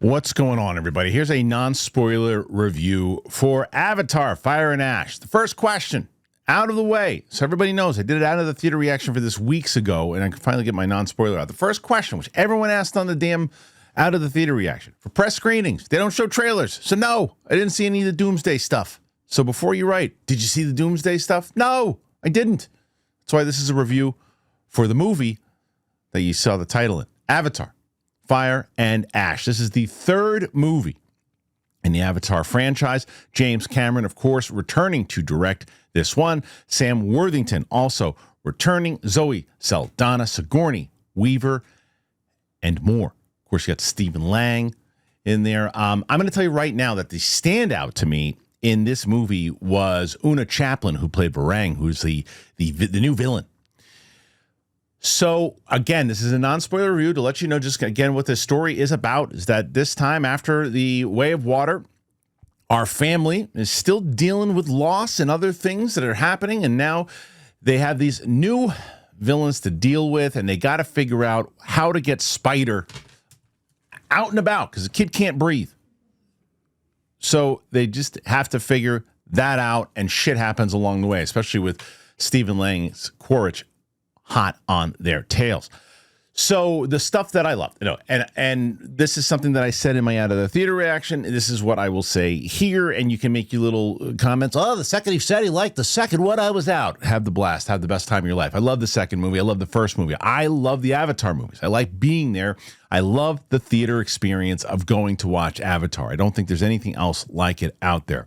What's going on, everybody? Here's a non-spoiler review for Avatar: Fire and Ash. The first question out of the way, so everybody knows I did it out of the theater reaction for this weeks ago, and I can finally get my non-spoiler out. The first question, which everyone asked on the damn out of the theater reaction, for press screenings, they don't show trailers. So no, I didn't see any of the Doomsday stuff. So before you write, did you see the Doomsday stuff? No, I didn't. That's why this is a review for the movie that you saw the title in, Avatar: Fire and Ash. This is the third movie in the Avatar franchise. James Cameron, of course, returning to direct this one. Sam Worthington also returning. Zoe Saldaña, Sigourney Weaver, and more. Of course, you got Stephen Lang in there. I'm going to tell you right now that the standout to me in this movie was Oona Chaplin, who played Varang, who's the new villain. So, again, this is a non-spoiler review to let you know just, again, what this story is about, is that this time after the Way of Water, our family is still dealing with loss and other things that are happening, and now they have these new villains to deal with, and they got to figure out how to get Spider out and about, because the kid can't breathe. So they just have to figure that out, and shit happens along the way, especially with Stephen Lang's Quaritch hot on their tails. So the stuff that I love, and this is something that I said in my out of the theater reaction. This is what I will say here, and you can make your little comments. Oh, the second he said he liked the second one, I was out. Have the blast. Have the best time of your life. I love the second movie. I love the first movie. I love the Avatar movies. I like being there. I love the theater experience of going to watch Avatar. I don't think there's anything else like it out there.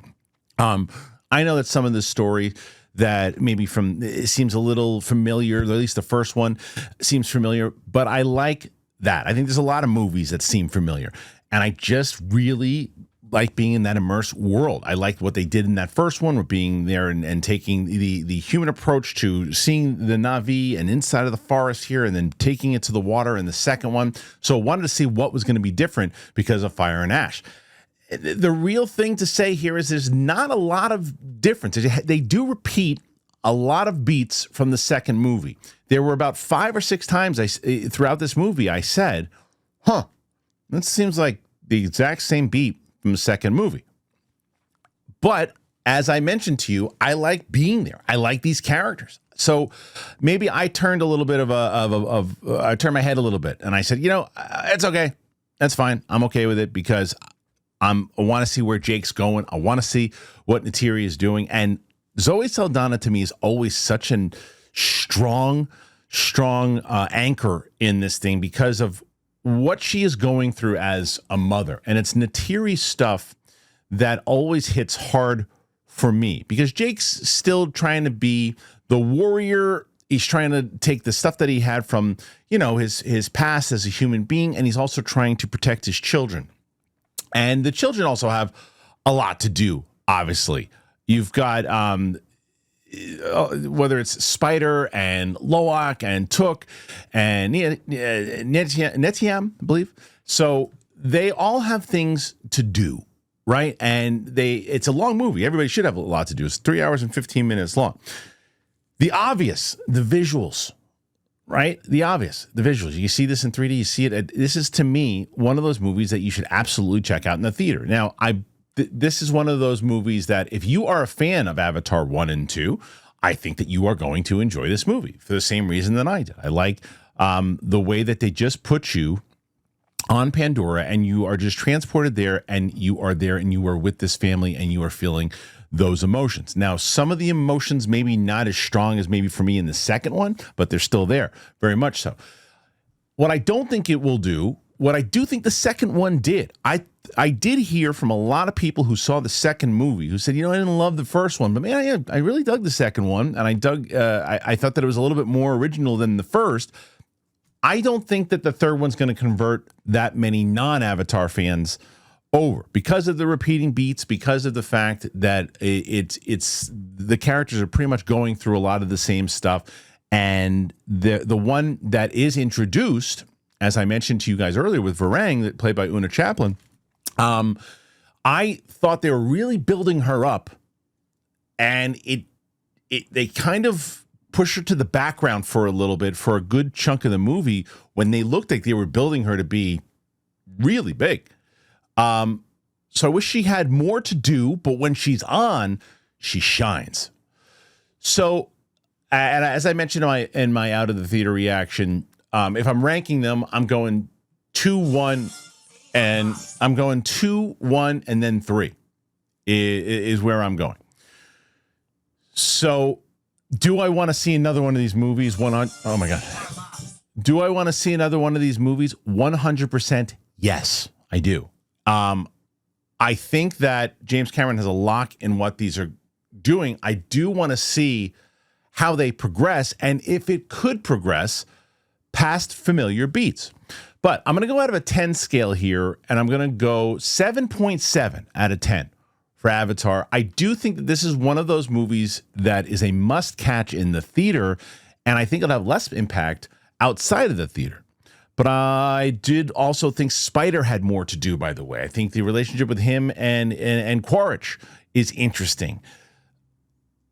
I know that some of this story that maybe it seems a little familiar, or at least the first one seems familiar, but I like that. I think there's a lot of movies that seem familiar, and I just really like being in that immersed world. I liked what they did in that first one with being there and taking the human approach to seeing the Na'vi and inside of the forest here, and then taking it to the water in the second one. So I wanted to see what was going to be different because of Fire and Ash. The real thing to say here is there's not a lot of difference. They do repeat a lot of beats from the second movie. There were about 5 or 6 times throughout this movie I said, that seems like the exact same beat from the second movie. But as I mentioned to you, I like being there. I like these characters. So maybe I turned a little bit I turned my head a little bit, and I said, it's okay. That's fine. I'm okay with it, because I want to see where Jake's going. I want to see what Neytiri is doing. And Zoe Saldaña, to me, is always such a strong anchor in this thing because of what she is going through as a mother. And it's Neytiri stuff that always hits hard for me, because Jake's still trying to be the warrior. He's trying to take the stuff that he had from, his past as a human being, and he's also trying to protect his children. And the children also have a lot to do, obviously. You've got, whether it's Spider and Loak and Took and Netiam, I believe. So they all have things to do, right? And it's a long movie. Everybody should have a lot to do. It's 3 hours and 15 minutes long. The obvious, the visuals. Right? The obvious, the visuals. You see this in 3D. You see it. This is, to me, one of those movies that you should absolutely check out in the theater. Now, this is one of those movies that if you are a fan of Avatar 1 and 2, I think that you are going to enjoy this movie for the same reason that I did. I like the way that they just put you on Pandora, and you are just transported there, and you are there, and you are with this family, and you are feeling those emotions. Now, some of the emotions maybe not as strong as maybe for me in the second one, but they're still there, very much so. What I don't think it will do, what I do think the second one did, I did hear from a lot of people who saw the second movie who said, I didn't love the first one, but man, I really dug the second one, and I thought that it was a little bit more original than the first. I don't think that the third one's going to convert that many non-Avatar fans over because of the repeating beats, because of the fact that it's the characters are pretty much going through a lot of the same stuff. And the one that is introduced, as I mentioned to you guys earlier with Varang, that played by Oona Chaplin, I thought they were really building her up, and they kind of push her to the background for a little bit for a good chunk of the movie when they looked like they were building her to be really big. So I wish she had more to do, but when she's on, she shines. So, and as I mentioned in my out of the theater reaction, if I'm ranking them, I'm going 2, 1, and I'm going 2, 1, and then 3 is where I'm going. So, do I want to see another one of these movies? Oh my God. Do I want to see another one of these movies? 100% yes, I do. I think that James Cameron has a lock in what these are doing. I do want to see how they progress and if it could progress past familiar beats. But I'm going to go out of a 10 scale here, and I'm going to go 7.7 out of 10 for Avatar. I do think that this is one of those movies that is a must-catch in the theater, and I think it'll have less impact outside of the theater. But I did also think Spider had more to do, by the way. I think the relationship with him and Quaritch is interesting.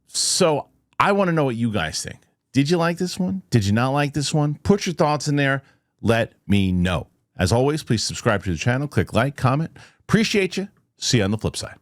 So I want to know what you guys think. Did you like this one? Did you not like this one? Put your thoughts in there. Let me know. As always, please subscribe to the channel. Click like, comment. Appreciate you. See you on the flip side.